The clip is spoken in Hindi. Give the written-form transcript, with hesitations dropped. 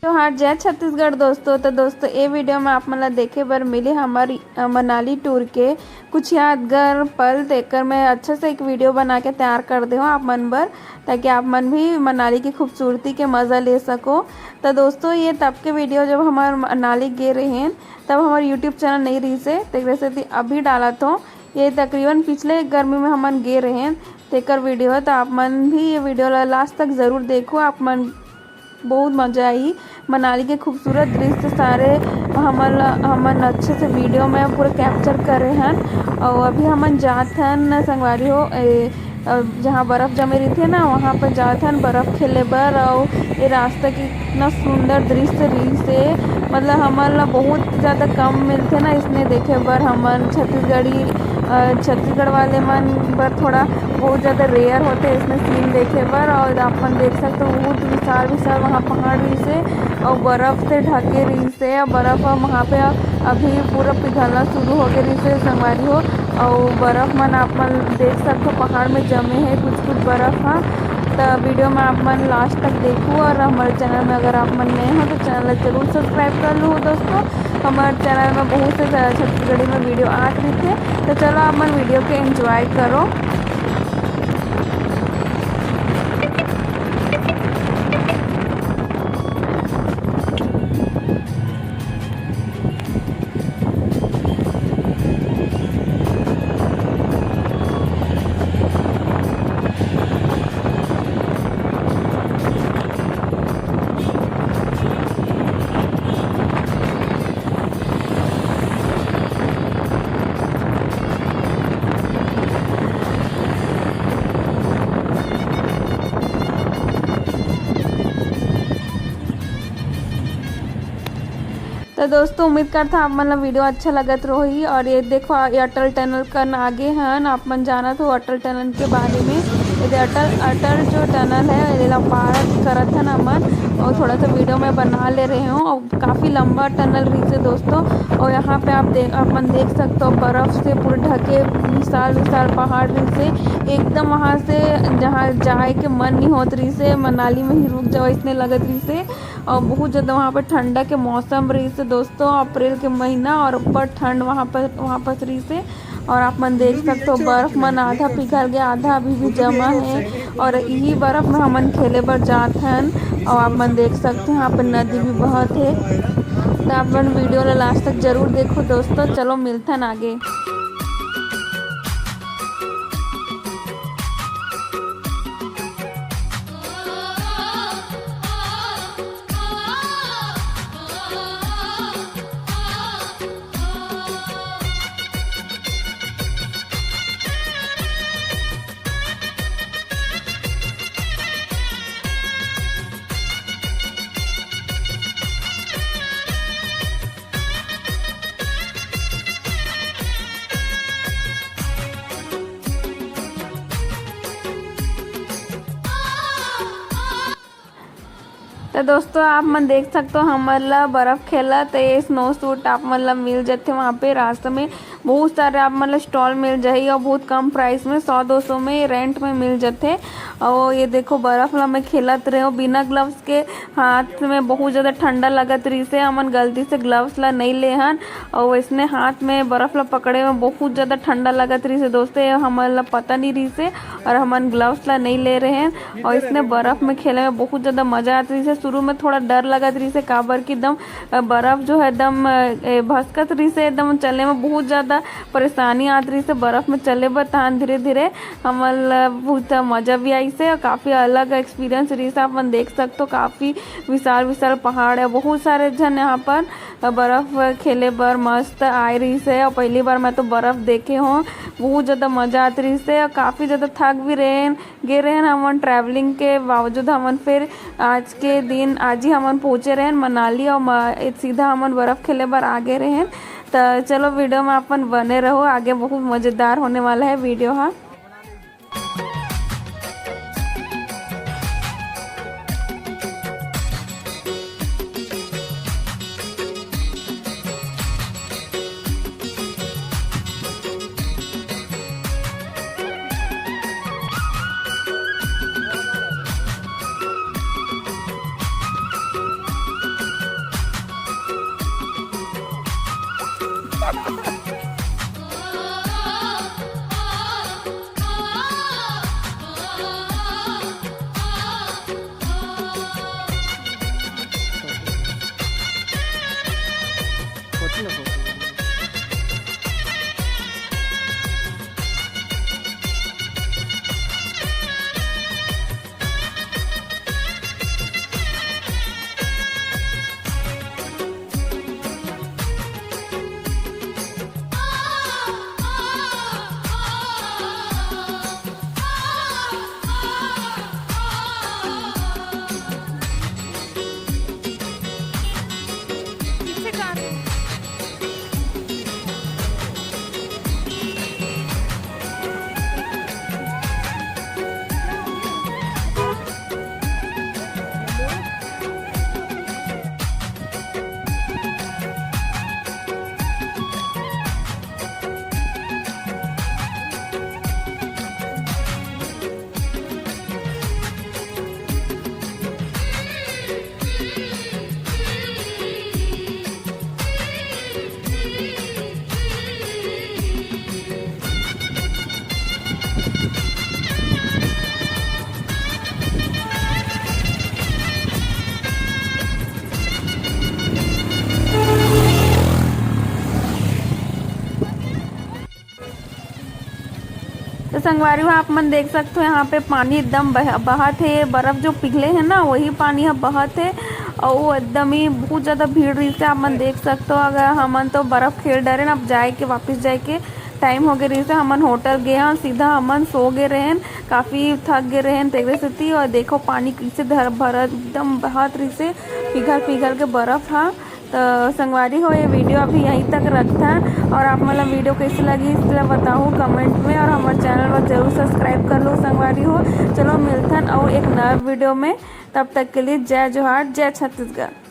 जोहार जय छत्तीसगढ़ दोस्तों। तो दोस्तों ये वीडियो में आप मतलब देखे बर मिले हमारी मनाली टूर के कुछ यादगार पल देखकर मैं अच्छे से एक वीडियो बना के तैयार कर दे हूँ आप मन बर, ताकि आप मन भी मनाली की खूबसूरती के मज़ा ले सको। तो दोस्तों ये तब के वीडियो जब हमारे मनाली गए रहे हैं, तब हमारे यूट्यूब चैनल नहीं रही से रेसिपी अभी डाला तो ये तकरीबन पिछले गर्मी में हमन गए रहे हैं तेकर वीडियो है। तो आप मन भी ये वीडियो लास्ट तक ज़रूर देखो, आप मन बहुत मज़ा आई। मनाली के खूबसूरत दृश्य सारे हमन अच्छे से वीडियो में पूरा कैप्चर करे हैं। और अभी हमन जात हन संगवारी हो जहाँ बर्फ़ जमे रही थी ना, वहाँ पर जात हन बर्फ़ खेले बर। और ये रास्ता की इतना सुंदर दृश्य रही से मतलब हमन बहुत ज़्यादा कम मिलते ना, इसने देखे बर हमन छत्तीसगढ़ वाले मन बर थोड़ा बहुत ज़्यादा रेयर होते इसमें सीन देखे बर। और अपन देख सकते हो बहुत विशाल विशाल वहाँ पहाड़ रही से और बर्फ़ से ढके रही से, और बर्फ़ वहाँ पे अभी पूरा पिघलना शुरू हो गई रही से संगवारी हो। और बर्फ़ मन आप मन देख सकते हो पहाड़ में जमे है कुछ बर्फ़। हाँ तो वीडियो में आप मन लास्ट तक देखो, और हमारे चैनल में अगर आप मन नए हो तो चैनल जरूर सब्सक्राइब कर लो दोस्तों। हमारे चैनल में बहुत से छत्तीसगढ़ी में वीडियो आ रही थे, तो चलो आप मन वीडियो के एंजॉय करो। तो दोस्तों उम्मीद करता आप मतलब वीडियो अच्छा लगत रही। और ये देखो ये अटल टनल का आगे है ना, आप मन जाना तो अटल टनल के बारे में। ये अटल जो टनल है ये पार करत है ना मन, और थोड़ा सा वीडियो में बना ले रहे हूँ। और काफ़ी लंबा टनल रही से दोस्तों। और यहाँ पे आप मन देख सकते हो बर्फ़ से पूरे ढके विशाल विशाल पहाड़ रही से एकदम। वहाँ से जहाँ जाए के मन नहीं होत रही से, मनाली में ही रुक जाओ इसने लगत रही से। और बहुत ज़्यादा वहाँ पर ठंडा के मौसम रही से दोस्तों, अप्रैल के महीना, और ऊपर ठंड वहाँ पर रही से। और आप मन देख सकते हो बर्फ़ मन आधा पिघल गया, आधा अभी भी जमा है। और यही बर्फ़ में हमन खेले बर जात हन। और आप मन देख सकते हैं यहाँ पर नदी भी बहत है। तो आप मन वीडियो ला लास्ट तक जरूर देखो दोस्तों। चलो मिलते हैं आगे। तो दोस्तों आप मन देख सकते हो हमारा बर्फ़ खेला। तो ये स्नो सूट आप मतलब मिल जाते वहाँ पे रास्ते में बहुत सारे आप मतलब स्टॉल मिल जाए, और बहुत कम प्राइस में 100-200 में रेंट में मिल जाते। और ये देखो बर्फ़ ला में खेलत रहे हो बिना ग्लव्स के, हाथ में बहुत ज़्यादा ठंडा लगत रही से हमन गलती से ग्लव्स ला नहीं ले हन। और वैसने हाथ में बर्फ़ ला पकड़े में बहुत ज़्यादा ठंडा लगत रही से दोस्तों, हमारा पता नहीं रही से, और हमन ग्लव्स ला नहीं ले रहे हैं। और इसने बर्फ़ में खेले में बहुत ज़्यादा मज़ा आती रही से। शुरू में थोड़ा डर लगत रही से काबर की एकदम बर्फ़ जो है एकदम भसकत रही से, एकदम चलने में बहुत ज़्यादा परेशानी आती रही से। बर्फ़ में चले बतान धीरे धीरे हमल बहुत मज़ा भी आई से, और काफ़ी अलग एक्सपीरियंस रही से। आप मन देख सकते हो काफ़ी विशाल विशाल पहाड़ है, बहुत सारे जन यहाँ पर बर्फ़ खेले बर मस्त आए रही से। और पहली बार मैं तो बर्फ़ देखे हूँ, बहुत ज़्यादा मज़ा आती रही से। और काफ़ी ज़्यादा थक भी गे रहे हमन ट्रैवलिंग के बावजूद। हमन फिर आज के दिन आज ही हमन पहुँचे रहे मनाली, और सीधा हमन बर्फ़ खेले बर आगे रहे। तो चलो वीडियो में अपन बने रहो, आगे बहुत मज़ेदार होने वाला है वीडियो। हाँ तो संगवारी हो आप मन देख सकते हो यहाँ पे पानी एकदम बहत है, बर्फ जो पिघले है ना वही पानी यहाँ बहत है और वो एकदम ही बहुत ज़्यादा भीड़ रही से आप मन देख सकते हो। अगर हमन तो बर्फ खेल डरे ना, अब जाए के वापस जाए के टाइम हो गए रही से हमन होटल गए हैं, सीधा हमन सो गए रहें, काफ़ी थक गए रहें तेरे से। और देखो पानी कैसे भर एकदम बहत रही से पिघल के बर्फ। हाँ तो संगवारी हो ये वीडियो अभी यहीं तक रखता है और आप मतलब वीडियो कैसी लगी इसलिए बताओ कमेंट में और हमारे चैनल पर जरूर सब्सक्राइब कर लो संगवारी हो। चलो मिलते हैं और एक नया वीडियो में, तब तक के लिए जय जोहार, जय छत्तीसगढ़।